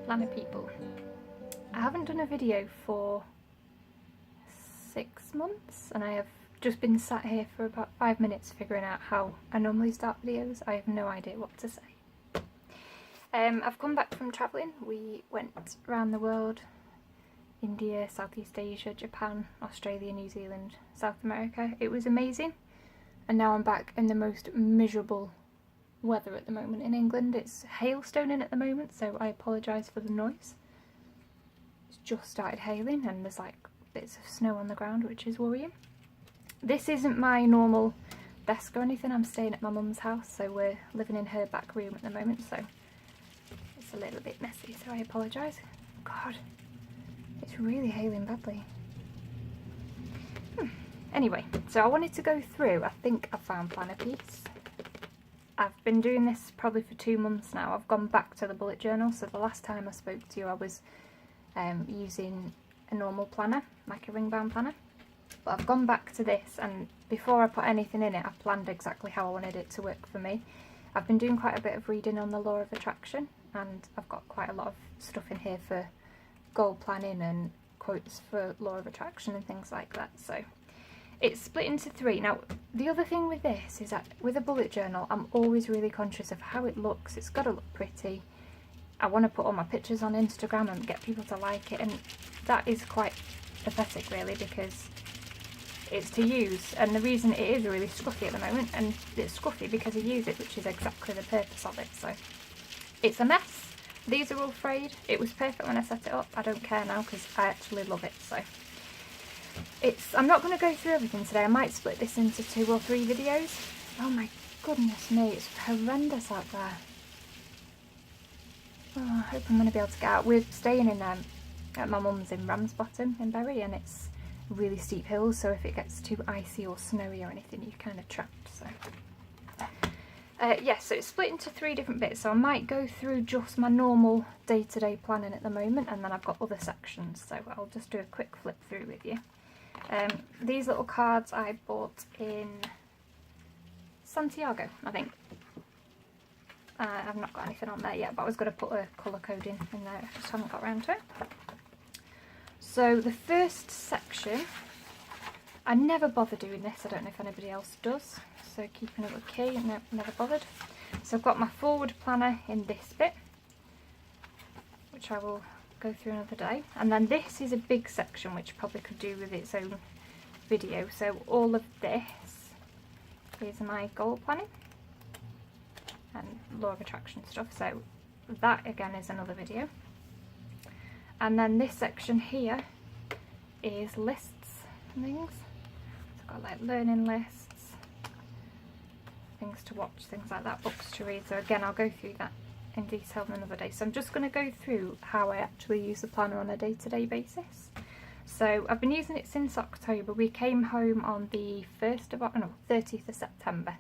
Planner people. I haven't done a video for 6 months and I have just been sat here for about 5 minutes figuring out how I normally start videos. I have no idea what to say. I've come back from travelling. We went around the world: India, Southeast Asia, Japan, Australia, New Zealand, South America. It was amazing, and now I'm back in the most miserable weather at the moment in England. It's hailstoning at the moment, so I apologise for the noise. It's just started hailing and there's like bits of snow on the ground, which is worrying. This isn't my normal desk or anything. I'm staying at my mum's house, so we're living in her back room at the moment, so it's a little bit messy, so I apologise. God, it's really hailing badly. Anyway, so I wanted to go through, I think I found Planner Piece. I've been doing this probably for 2 months now. I've gone back to the bullet journal, so the last time I spoke to you I was using a normal planner, like a ring bound planner. But I've gone back to this, and before I put anything in it I planned exactly how I wanted it to work for me. I've been doing quite a bit of reading on the law of attraction, and I've got quite a lot of stuff in here for goal planning and quotes for law of attraction and things like that. So it's split into 3. Now the other thing with this is that with a bullet journal I'm always really conscious of how it looks. It's got to look pretty. I want to put all my pictures on Instagram and get people to like it, and that is quite pathetic really, because it's to use, and the reason it is really scruffy at the moment, and it's scruffy because I use it, which is exactly the purpose of it. So it's a mess. These are all frayed. It was perfect when I set it up. I don't care now because I actually love it. So I'm not going to go through everything today. I might split this into 2 or 3 videos. Oh my goodness me, it's horrendous out there. Oh, I hope I'm going to be able to get out. We're staying in at my mum's in Ramsbottom in Bury, and it's really steep hills, so if it gets too icy or snowy or anything you're kind of trapped. So yeah, so it's split into 3 different bits, so I might go through just my normal day-to-day planning at the moment, and then I've got other sections, so I'll just do a quick flip through with you. These little cards I bought in Santiago, I think. I've not got anything on there yet, but I was going to put a colour coding in there, I just haven't got around to it. So the first section, I never bother doing this, I don't know if anybody else does, so keeping up with key, no, never bothered. So I've got my forward planner in this bit, which I will go through another day, and then this is a big section which probably could do with its own video. So all of this is my goal planning and law of attraction stuff, so that again is another video. And then this section here is lists and things. So I've got like learning lists, things to watch, things like that, books to read. So again, I'll go through that in detail another day. So I'm just going to go through how I actually use the planner on a day-to-day basis. So I've been using it since October. We came home on the 30th of September.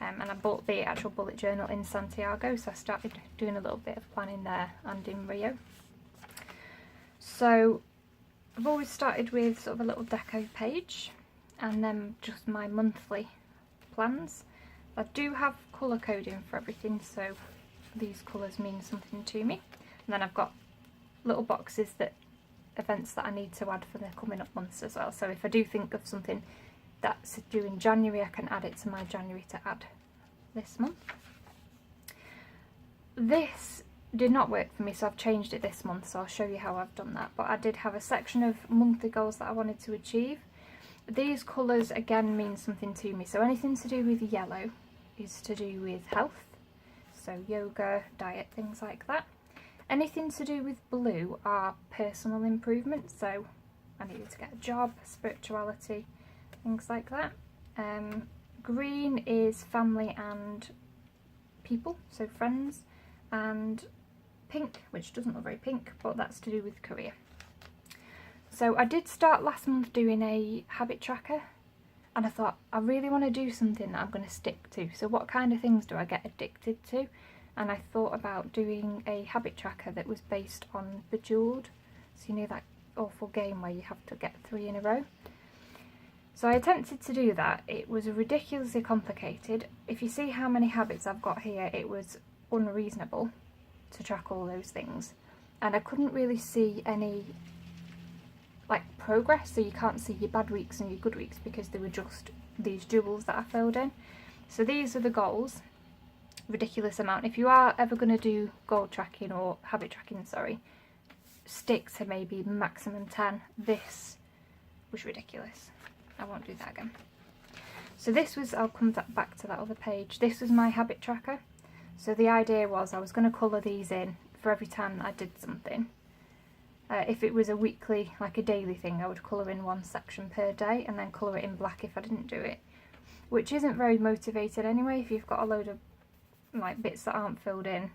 And I bought the actual bullet journal in Santiago, so I started doing a little bit of planning there and in Rio. So I've always started with sort of a little deco page and then just my monthly plans. I do have colour coding for everything, so these colours mean something to me. And then I've got little boxes events that I need to add for the coming up months as well. So if I do think of something that's due in January, I can add it to my January to add this month. This did not work for me, so I've changed it this month, so I'll show you how I've done that. But I did have a section of monthly goals that I wanted to achieve. These colours again mean something to me, so anything to do with yellow is to do with health, so yoga, diet, things like that. Anything to do with blue are personal improvement, so I needed to get a job, spirituality, things like that. Green is family and people, so friends, and pink, which doesn't look very pink, but that's to do with career. So I did start last month doing a habit tracker, and I thought I really want to do something that I'm going to stick to. So what kind of things do I get addicted to? And I thought about doing a habit tracker that was based on Bejeweled. So you know that awful game where you have to get 3 in a row? So I attempted to do that. It was ridiculously complicated. If you see how many habits I've got here, it was unreasonable to track all those things. and I couldn't really see any like progress, so you can't see your bad weeks and your good weeks because they were just these jewels that I filled in. So these are the goals. Ridiculous amount. If you are ever going to do goal tracking or habit tracking, sorry, stick to maybe maximum 10. This was ridiculous. I won't do that again. So this was, I'll come back to that other page. This was my habit tracker. So the idea was I was going to colour these in for every time that I did something. If it was a weekly, like a daily thing, I would colour in one section per day and then colour it in black if I didn't do it. Which isn't very motivated anyway. If you've got a load of like bits that aren't filled in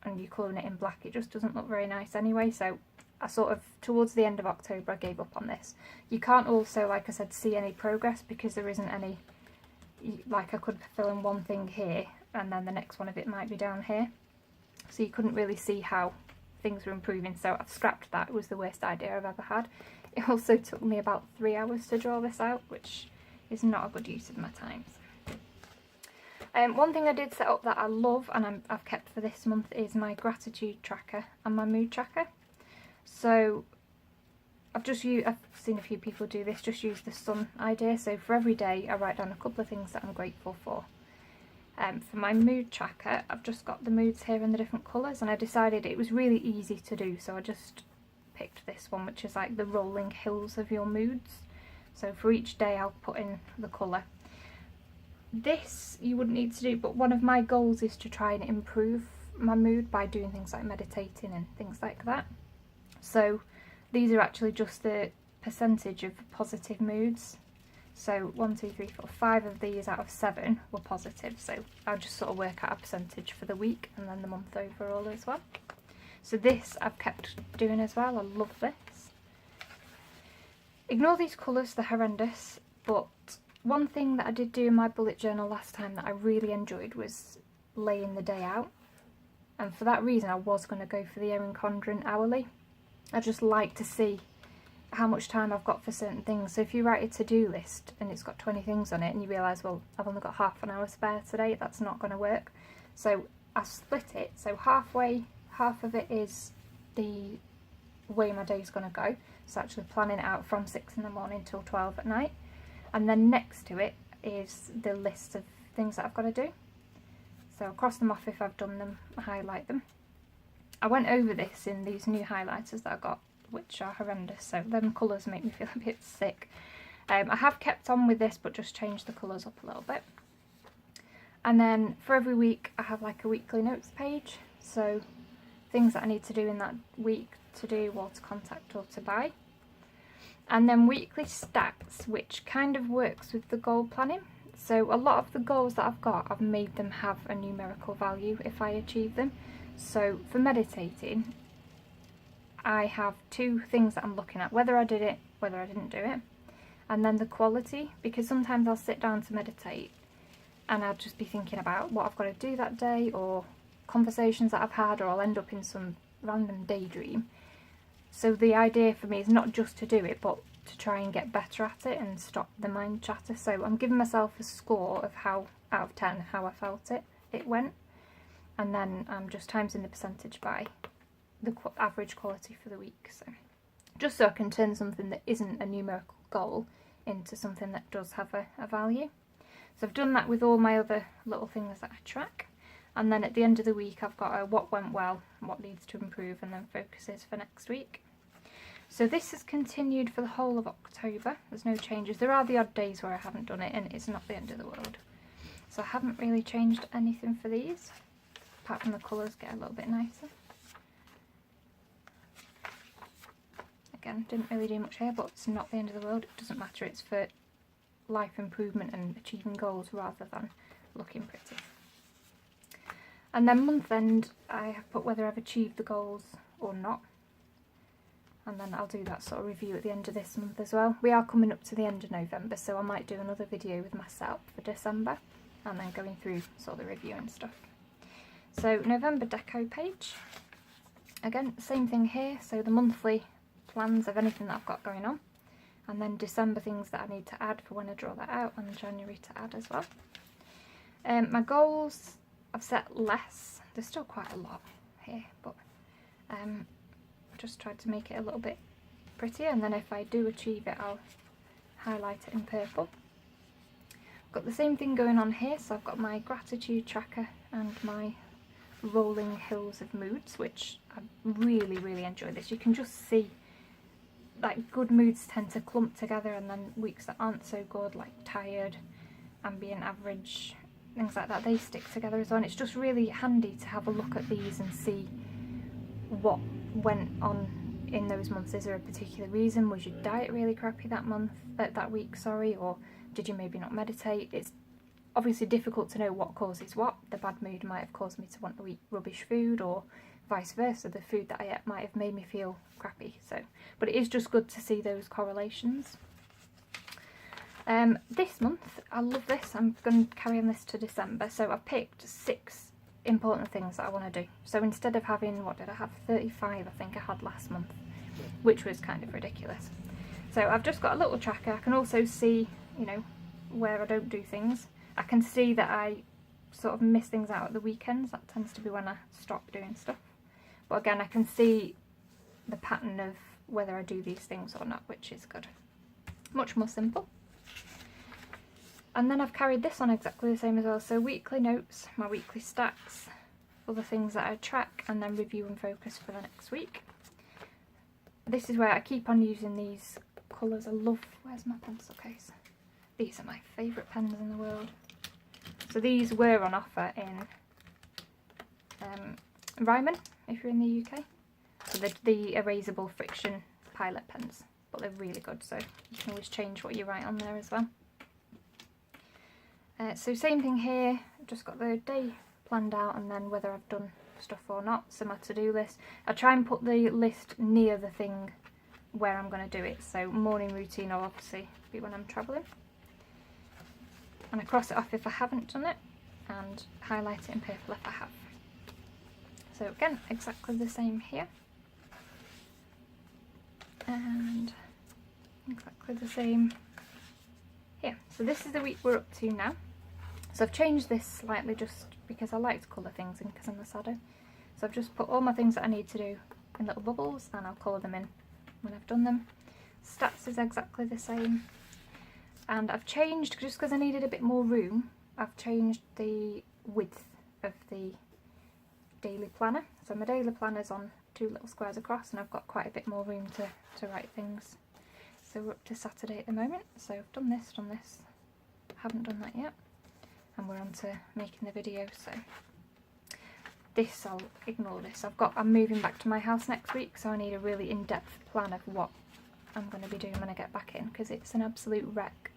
and you're colouring it in black, it just doesn't look very nice anyway. So I sort of, towards the end of October, I gave up on this. You can't also, like I said, see any progress because there isn't any, like I could fill in one thing here and then the next one of it might be down here. So you couldn't really see how things were improving, so I've scrapped that. It was the worst idea I've ever had. It also took me about 3 hours to draw this out, which is not a good use of my time. One thing I did set up that I love and I've kept for this month is my gratitude tracker and my mood tracker. So I've seen a few people do this, just use the sun idea. So for every day I write down a couple of things that I'm grateful for. For my mood tracker, I've just got the moods here in the different colours, and I decided it was really easy to do, so I just picked this one, which is like the rolling hills of your moods. So for each day I'll put in the colour. This you wouldn't need to do, but one of my goals is to try and improve my mood by doing things like meditating and things like that. So these are actually just the percentage of positive moods. So 1, 2, 3, 4, 5 of these out of 7 were positive. So I'll just sort of work out a percentage for the week and then the month overall as well. So this I've kept doing as well. I love this. Ignore these colours, they're horrendous. But one thing that I did do in my bullet journal last time that I really enjoyed was laying the day out. And for that reason I was going to go for the Erin Condren hourly. I just like to see how much time I've got for certain things. So if you write a to-do list and it's got 20 things on it and you realise, well, I've only got half an hour spare today, that's not going to work. So I split it, so half of it is the way my day's going to go, so actually planning it out from 6 in the morning till 12 at night, and then next to it is the list of things that I've got to do. So I'll cross them off if I've done them, highlight them. I went over this in these new highlighters that I got, which are horrendous, so them colours make me feel a bit sick. I have kept on with this but just changed the colours up a little bit. And then for every week I have like a weekly notes page, so things that I need to do in that week, to do or to contact or to buy. And then weekly stats, which kind of works with the goal planning. So a lot of the goals that I've got, I've made them have a numerical value if I achieve them. So for meditating, I have 2 things that I'm looking at, whether I did it, whether I didn't do it, and then the quality, because sometimes I'll sit down to meditate and I'll just be thinking about what I've got to do that day or conversations that I've had, or I'll end up in some random daydream. So the idea for me is not just to do it, but to try and get better at it and stop the mind chatter. So I'm giving myself a score of how, out of 10, how I felt it went, and then I'm just timesing the percentage by the average quality for the week. So just so I can turn something that isn't a numerical goal into something that does have a value. So I've done that with all my other little things that I track, and then at the end of the week I've got a what went well, what needs to improve, and then focuses for next week. So this has continued for the whole of October. There's no changes. There are the odd days where I haven't done it and it's not the end of the world. So I haven't really changed anything for these, apart from the colours get a little bit nicer. Again, didn't really do much here, but it's not the end of the world. It doesn't matter, it's for life improvement and achieving goals rather than looking pretty. And then month end, I have put whether I've achieved the goals or not. And then I'll do that sort of review at the end of this month as well. We are coming up to the end of November, so I might do another video with myself for December and then going through sort of the review and stuff. So November deco page. Again, same thing here, so the monthly plans of anything that I've got going on, and then December things that I need to add for when I draw that out, and January to add as well. My goals, I've set less. There's still quite a lot here, but just tried to make it a little bit prettier, and then if I do achieve it I'll highlight it in purple. Got the same thing going on here, so I've got my gratitude tracker and my rolling hills of moods, which I really enjoy this. You can just see like good moods tend to clump together, and then weeks that aren't so good, like tired, ambient, average, things like that, they stick together as well. And it's just really handy to have a look at these and see what went on in those months. Is there a particular reason? Was your diet really crappy that month, that week, sorry, or did you maybe not meditate? It's obviously difficult to know what causes what. The bad mood might have caused me to want to eat rubbish food, or vice versa, the food that I ate might have made me feel crappy. So, but it is just good to see those correlations. This month, I love this, I'm going to carry on this to December, so I've picked 6 important things that I want to do. So instead of having, what did I have, 35 I think I had last month, which was kind of ridiculous. So I've just got a little tracker. I can also see, you know, where I don't do things. I can see that I sort of miss things out at the weekends. That tends to be when I stop doing stuff. But again, I can see the pattern of whether I do these things or not, which is good. Much more simple. And then I've carried this on exactly the same as well. So weekly notes, my weekly stats, other things that I track, and then review and focus for the next week. This is where I keep on using these colours. I love, where's my pencil case? These are my favourite pens in the world. So these were on offer in Ryman, if you're in the UK. So the erasable friction Pilot pens, but they're really good, so you can always change what you write on there as well. So same thing here, I've just got the day planned out and then whether I've done stuff or not, so my to-do list. I try and put the list near the thing where I'm going to do it, so morning routine will obviously be when I'm travelling. And I cross it off if I haven't done it, and highlight it in purple if I have. So again, exactly the same here. And exactly the same here. So this is the week we're up to now. So I've changed this slightly just because I like to colour things in because I'm the shadow. So I've just put all my things that I need to do in little bubbles and I'll colour them in when I've done them. Stats is exactly the same. And I've changed, just because I needed a bit more room, I've changed the width of the daily planner. So my daily planner's on 2 little squares across and I've got quite a bit more room to write things. So we're up to Saturday at the moment. So I've done this, haven't done that yet. And we're on to making the video, so this, I'll ignore this. I'm moving back to my house next week, so I need a really in-depth plan of what I'm going to be doing when I get back in, because it's an absolute wreck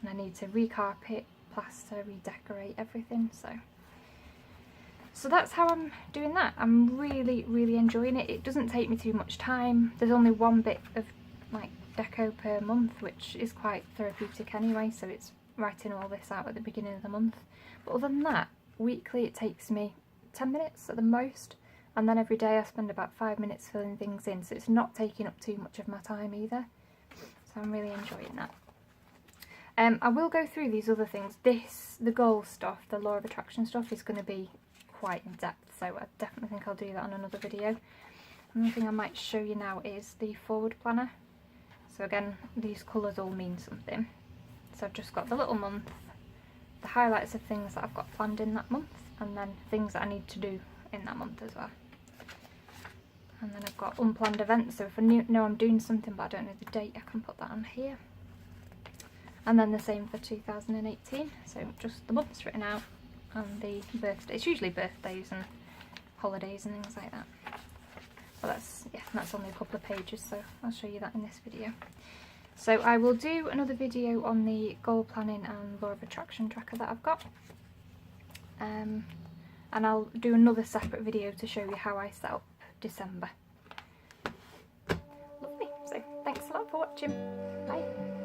and I need to recarpet, plaster, redecorate everything. So that's how I'm doing that. I'm really enjoying it. It doesn't take me too much time. There's only one bit of like deco per month, which is quite therapeutic anyway, so it's writing all this out at the beginning of the month. But other than that, weekly it takes me 10 minutes at the most, and then every day I spend about 5 minutes filling things in, so it's not taking up too much of my time either. So I'm really enjoying that. I will go through these other things. The goal stuff, the law of attraction stuff, is going to be quite in depth, so I definitely think I'll do that on another video. Another thing I might show you now is the forward planner. So again, these colours all mean something. So I've just got the little month, the highlights of things that I've got planned in that month, and then things that I need to do in that month as well. And then I've got unplanned events, so if I know I'm doing something but I don't know the date, I can put that on here. And then the same for 2018, so just the months written out and the birthdays, usually birthdays and holidays and things like that. Well, that's only a couple of pages, so I'll show you that in this video. So I will do another video on the goal planning and law of attraction tracker that I've got. And I'll do another separate video to show you how I set up December. Lovely. So thanks a lot for watching. Bye.